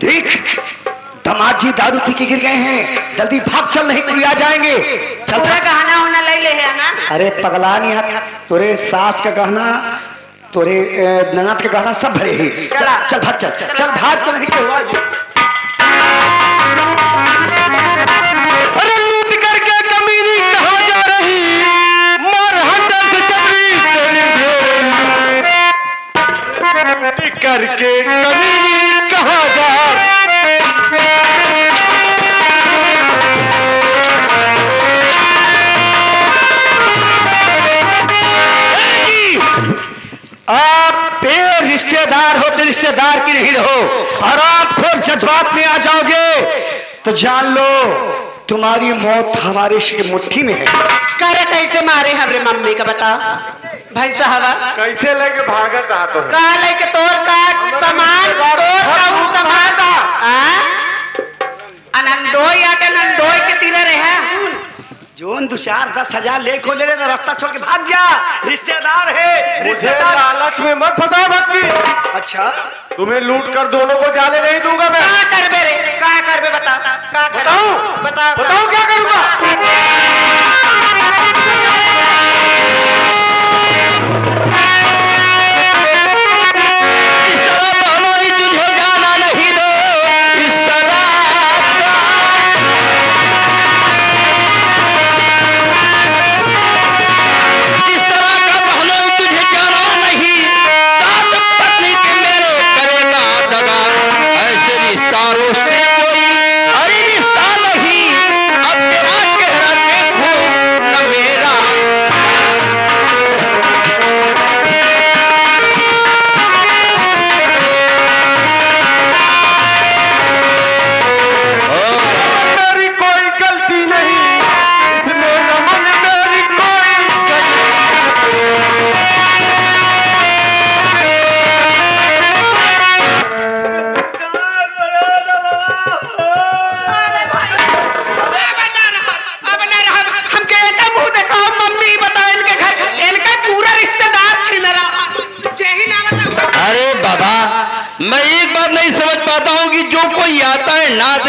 देख दामाद जी दारू पी के गिर गए हैं, जल्दी भाग चल, नहीं कोई आ जाएंगे। चल पूरा गहना होना ले ले है ना। अरे पगला नहीं है, तोरे सास का गहना, तोरे ननद का गहना सब भरे ही। चल चल भाग, चल चल भाग चल, नहीं हुआ। अरे लूट करके कमीनी कहाँ जा रही, मार हंडर से चबरी तेरी ढेर करके कमीनी कहाँ जा रही। आप रिश्तेदार हो तो रिश्तेदार की नहीं रहो, और आप खुद जज्बात में आ जाओगे तो जान लो तुम्हारी मौत हमारे मुट्ठी में है। करे कैसे मारे हमरे मम्मी का बताओ भाई साहब। कैसे लेके भागत आ तो का लेके तोर का सामान तोर का सामान अनंदोई आटे नंदोई के तीरे रहे जोन 2-4-10,000 ले खो ले ले, रास्ता छोड़ के भाग जा, रिश्तेदार है। मुझे लालच में मत फंसा भक्ति। अच्छा तुम्हें लूट कर दोनों को जाने नहीं दूंगा मैं। क्या करबे रे, क्या करबे बता, क्या बताऊं बताओ बताऊं क्या करूंगा।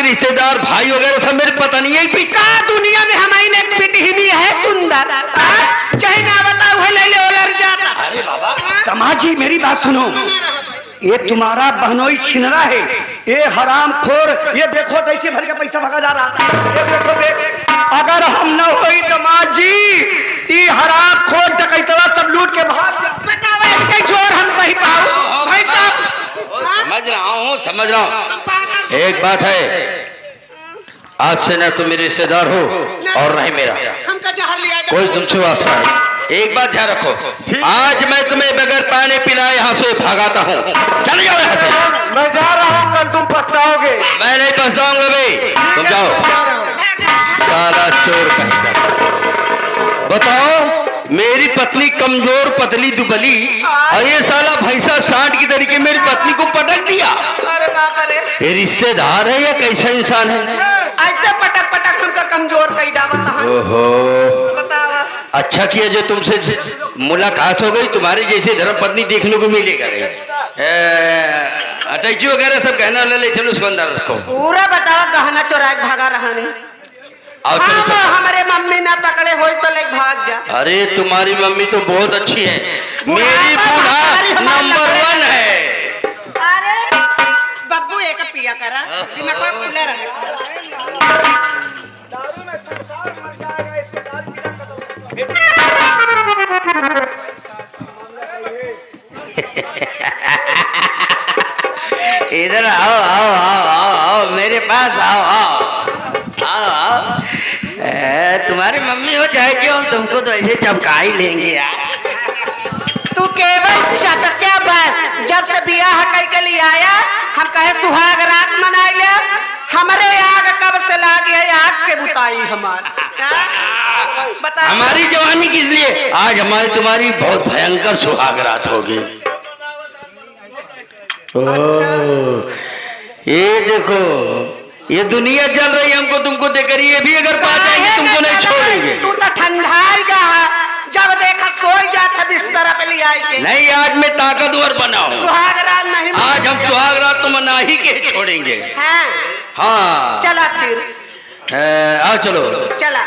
रिश्तेदार भाई वगैरह सब मेरे पता नहीं है कि का दुनिया में हमारी ने पिटी भी है सुंदर, चाहे ना बताओ है ले ले ओलर जाता। अरे बाबा तमाजी मेरी बात सुनो, ये तुम्हारा बहनोई छिनरा है, ये हराम खोर, ये देखो कैसे भर के पैसा भगा जा रहा था, ये देखो देख, अगर हम न होई तमाजी ये हराम खोर डकैतवा सब लूट के भाग बताओ इसके जोर हम सही पाओ भाई साहब। समझ रहा हूँ। एक बात है, आज से न तुम मेरे रिश्तेदार हो और नहीं मेरा, हमका जहर लिया कोई तुमसे वास्ता है। एक बात ध्यान रखो, आज मैं तुम्हें बगैर पानी पिलाए यहाँ से भगाता हूँ, चले जाओ यहाँ से। मैं जा रहा हूँ, कल तुम पछताओगे। मैं नहीं पछताऊंगा भाई, तुम जाओ। साला चोर कहीं का। बताओ मेरी पत्नी कमजोर पतली दुबली, और ये साला भैंसा सांड की तरीके मेरी पत्नी को पटक दिया। अरे बाप रे, ये रिश्तेदार है या कैसा इंसान है? ऐसे पटक पटक हमका कमजोर कई डावत है। ओहो, बताओ अच्छा किया जो तुमसे मुलाकात हो गई, तुम्हारी जैसे धर्मपत्नी देखने को मिलेगा। अटैची वगैरह सब कहना ले चलो, उसको अंदर रखो। पूरा बताओ गहना चोरा के भागा रहा नहीं। आओ चलो चलो। हमारे मम्मी ना पकड़े हो तो ले भाग जा। अरे तुम्हारी मम्मी तो बहुत अच्छी है, मेरी बूढ़ा नंबर 1 है। अरे बब्बू एक पिया करा, दिमाग में खुला रहे। इधर आओ आओ आओ आओ आओ मेरे पास आओ आओ आओ आओ। तुम्हारी मम्मी हो चाहे क्यों, तुमको तो ऐसे चपका ही लेंगे यार। तू केवल चटक्या बस, जब से बियाह कई के लिए आया हम कहे सुहाग रात मनाई ले, हमारे आग कब से लागी है, आग के बुताई हमारा बता। हमारी जवानी किस लिए, आज हमारी तुम्हारी बहुत भयंकर सुहाग रात होगी। ये देखो ये दुनिया चल रही, हमको तुमको देकर ये भी अगर पा जाएंगे तुमको नहीं छोड़ेंगे। तू तो ठंडाई जा, जब देखा सोई जाता बिस्तर पे ले आई के। नहीं, आज मैं ताकतवर बनाऊं, सुहाग रात नहीं, आज हम सुहाग रात तो मना ही के छोड़ेंगे। हाँ हाँ चला फिर आओ चलो। चला।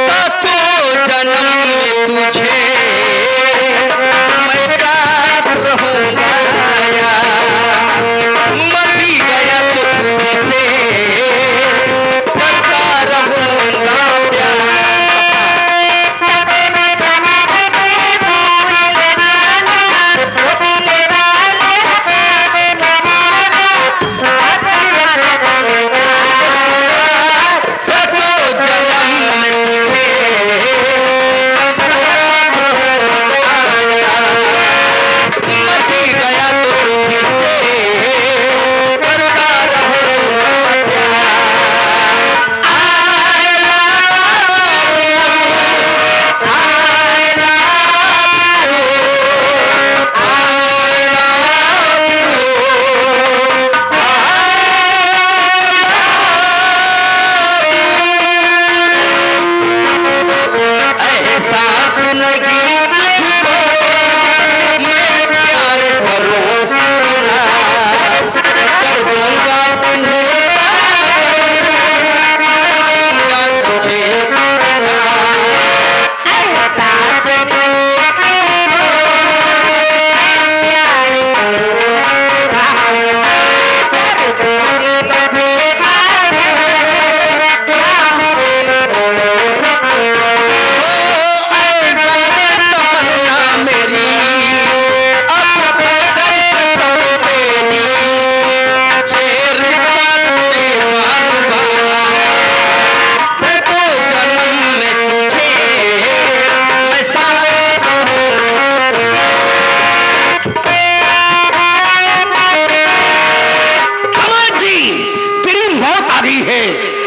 सातों जन्म में तुझे मैं साथ रहूंगा, मर भी गया तो तुझसे करता रहूंगा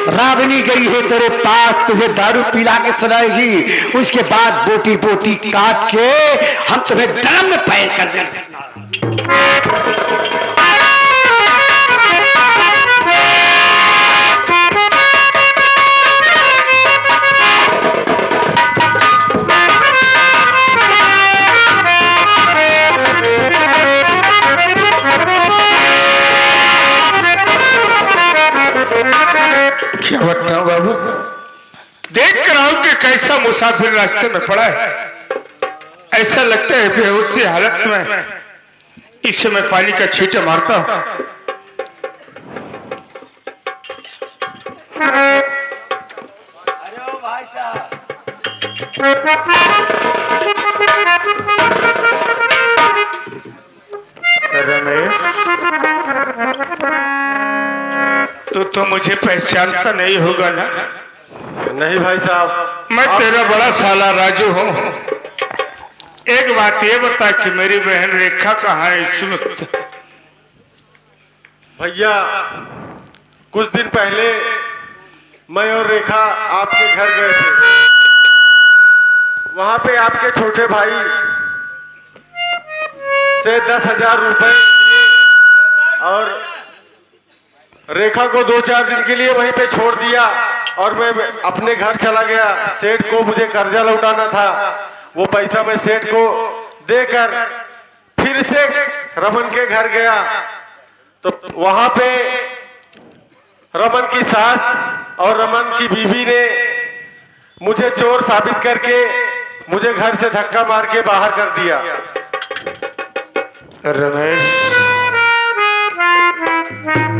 रावणी गई है तेरे पास, तुझे दारू पिला के सुनाएगी, उसके बाद बोटी बोटी काट के हम तुम्हें ड्रम में पैर कर देंगे। क्या बताऊं बाबू, देख कर आऊं कि कैसा मुसाफिर रास्ते में पड़ा है। ऐसा लगता है बेहोशी हालत में इसे मैं पानी का छींटा मारता हूं। अरे ओ भाई साहब, रमेश, तो मुझे पहचानता नहीं होगा ना? नहीं भाई साहब, मैं तेरा बड़ा साला राजू हूँ। एक बात ये बता कि मेरी बहन रेखा कहाँ है इस वक्त? भैया कुछ दिन पहले मैं और रेखा आपके घर गए थे। वहां पे आपके छोटे भाई से 10,000 रुपए लिए और रेखा को 2-4 दिन के लिए वहीं पे छोड़ दिया और मैं अपने घर चला गया। सेठ को मुझे कर्जा लौटाना था, वो पैसा मैं सेठ को देकर फिर से रमन के घर गया तो वहां पे रमन की सास और रमन की बीवी ने मुझे चोर साबित करके मुझे घर से धक्का मार के बाहर कर दिया। रमेश,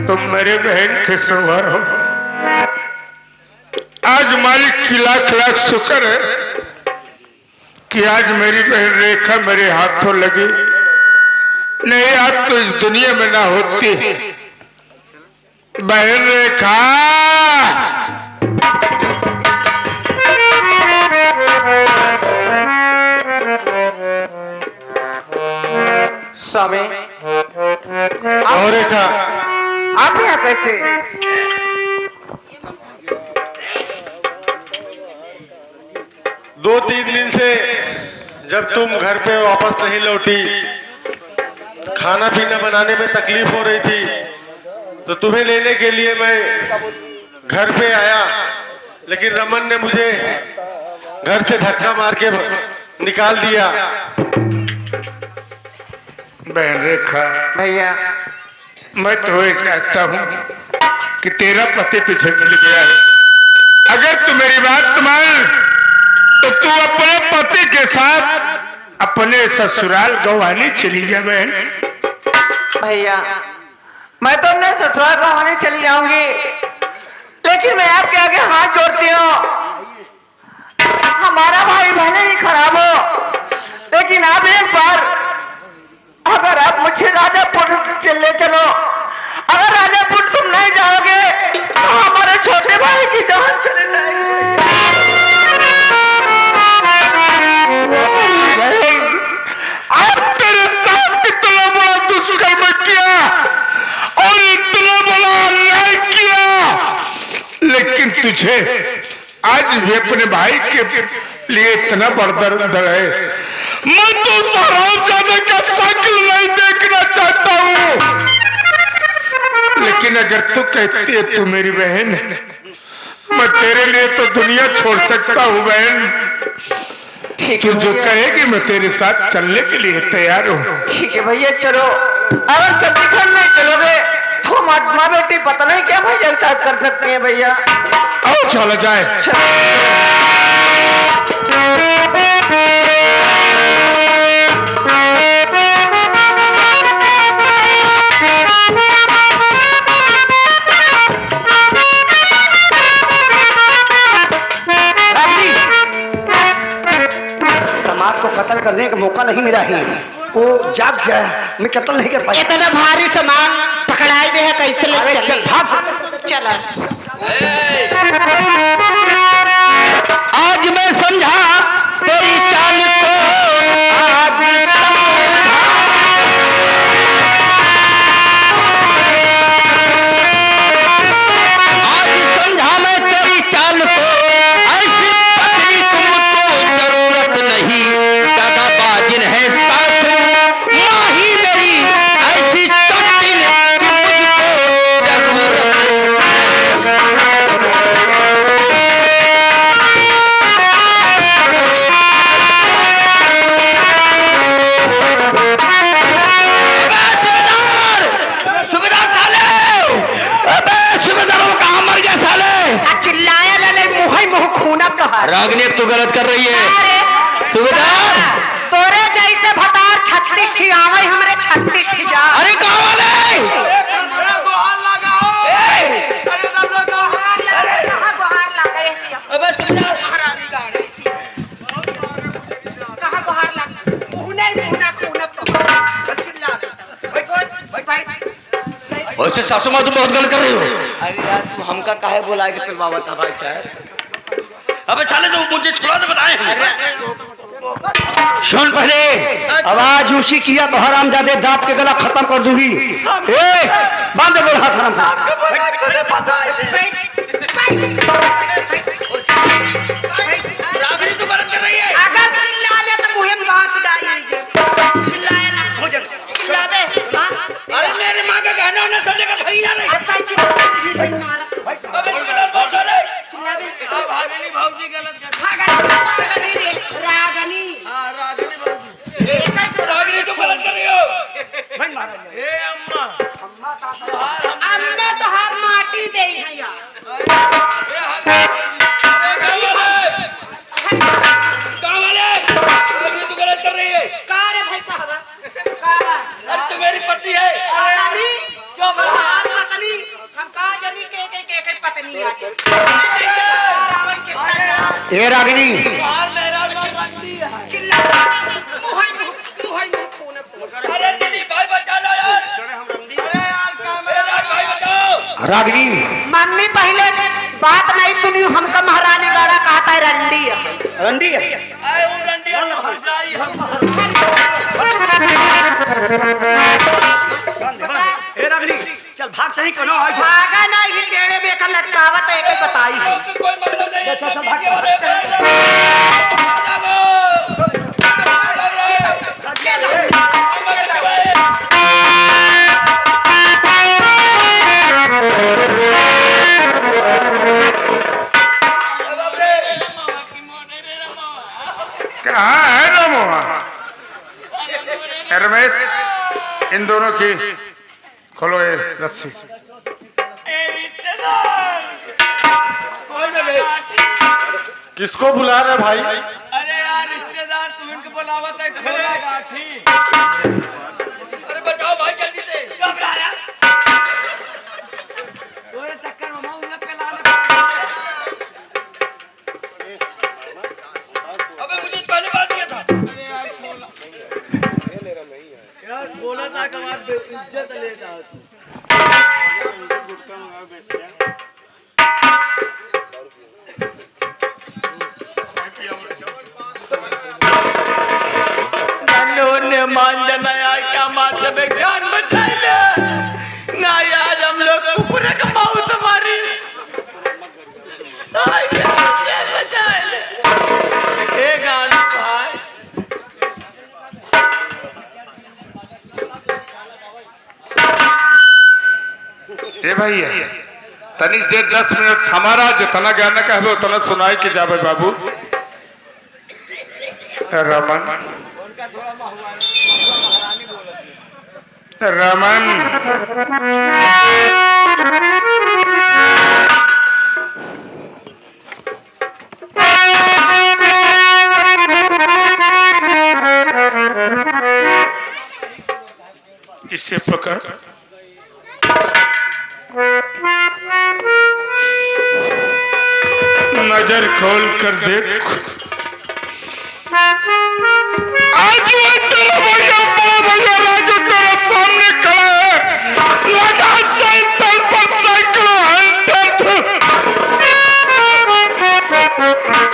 तुम मेरे बहन के सवार हो। आज मालिक की लाख लाख शुक्र है कि आज मेरी बहन रेखा मेरे हाथों लगी, नहीं आज तो इस दुनिया में ना होती। बहन रेखा, स्वामी और रेखा, आप यहाँ कैसे? दो तीन दिन से जब तुम घर पे वापस नहीं लौटी, खाना पीना बनाने में तकलीफ हो रही थी, तो तुम्हें लेने के लिए मैं घर पे आया, लेकिन रमन ने मुझे घर से धक्का मार के निकाल दिया। बहन रेखा, भैया मैं तो ये चाहता हूँ कि तेरा पति पीछे मिल गया है। अगर तू मेरी बात मान तो तू अपने पति के साथ अपने ससुराल गवानी चली जा बहन। भैया मैं तो अपने ससुराल गवाने चली जाऊंगी, लेकिन मैं आपके आगे हाथ जोड़ती हूँ। हमारा भाई भले ही खराब हो, लेकिन आप एक बार अगर आप मुझे राजापुर चले चलो, अगर राजापुर तुम नहीं जाओगे तो हमारे छोटे भाई की जान चले जाएगी। अब तेरे साथ इतना बड़ा दुष्कर्म किया और इतना बड़ा अन्याय किया, लेकिन तुझे आज भी अपने भाई के लिए इतना बर्दर्द है। मैं तो हराम जाने का शक्ल नहीं देखना चाहता हूँ, लेकिन अगर तू कहती है तू मेरी बहन है, मैं तेरे लिए तो दुनिया छोड़ सकता हूँ बहन। तू जो कहेगी मैं तेरे साथ चलने के लिए तैयार हूँ। ठीक है भैया चलो। अगर जल्दी घर नहीं चलोगे तो माँ बेटी पता नहीं क्या भैया के साथ कर सकते हैं। भैया आओ चला जाए। दामाद को कत्ल करने का मौका नहीं मिला है, वो जाग गया, मैं कत्ल नहीं कर पाया। इतना भारी सामान पकड़ाए दे है, कैसे ले अरे चल भाग। चला। आज मैं समझा तेरी चाल को, आज समझा मैं तेरी चाल को। ऐसी पत्नी तुमको जरूरत नहीं, दादा बाजिन है साथ माही मेरी, ऐसी चोटिल मुझको जरूरत चिल्लाया ले मुँह मुँह खूना कहा। रागनी अब तो गलत कर रही है सुबेदार। तोरे जैसे भतार 36 थी आवे हमरे 36 थी जा। अरे कहाँ वाले वैसे सासू माँ तुम बहुत गलत कर रही हो। अरे यार तू हमका काहे बोला कि फिर बाबा था भाई साहब। अबे साले तो मुझे छुड़ा दे बताए। सुन पहले आवाज ऊंची किया तो हरामजादे दांत के गला खत्म कर दूंगी। ए बांध बोल हाथ हराम का। रागनी तो गलत कर रही है। अगर चिल्ला ले तो मुँह में बांस डालेंगे। चिल्लाए ना मुझे चिल्ला दे। हाँ? अरे मेरे माँ का कहना ना समझे का सही ना नहीं। अच्छा चिल्ला मारा। अबे बोल साले। चिल्ला दे। अब भागनी भाऊजी गलत कर। रागनी रे, रागनी। हां रागनी भाऊजी। रागनी तो गलत कर रही हो। भाई मारा ए अम्मा। अम्मा तो हर माटी दे है यार। कहाँ वाले? रागनी तो गलत कर रही है। का रे भाई साहब? का? अरे तू मेरी पत्नी है। पत्नी? जो बहार पत्नी, हम का जानी के पत्नी आके। ए रागिनी चिल्ला मुँह खून अरे दीदी भाई बचा लो यार। अरे यार काम है यार भाई बचाओ। रागिनी मम्मी पहले बात नहीं सुनी, हमका महारानी गाड़ा कहता है रंडी है। रंडी है। आए वो रंडी है तो जाई हम। ए रागिनी चल भाग सही कनो आज। भागा नहीं ही टेढ़े बेकर लटकावत है एक बताई है। कोई मतलब नहीं। चल चल भाग। कहाँ है रमोहा? रमेश इन दोनों की खोलो ये रस्सी। किसको बुला रहे भाई? अरे यार रिश्तेदार तू इनको बुलावत है खोला गाठी। अरे बताओ भाई जल्दी से घबरा यार। तोरे चक्कर में मैं उन्हें पेला अबे मुझे पहले बात किया था। अरे यार खोला यार खोला था कमाल इज्जत लेता तू। ने मान जाना यार क्या मारते में जान बचाई ले ना यार हम लोग पूरे का माऊ तुम्हारी बचाए ले एक गाना भाई। ए भैया तनी देर 10 मिनट हमारा जितना ज्ञान कहबे उतना सुनाई के जाबे बाबू। रमन रमन इसे पकड़। नजर खोल कर देख। आज वो तेरा भैया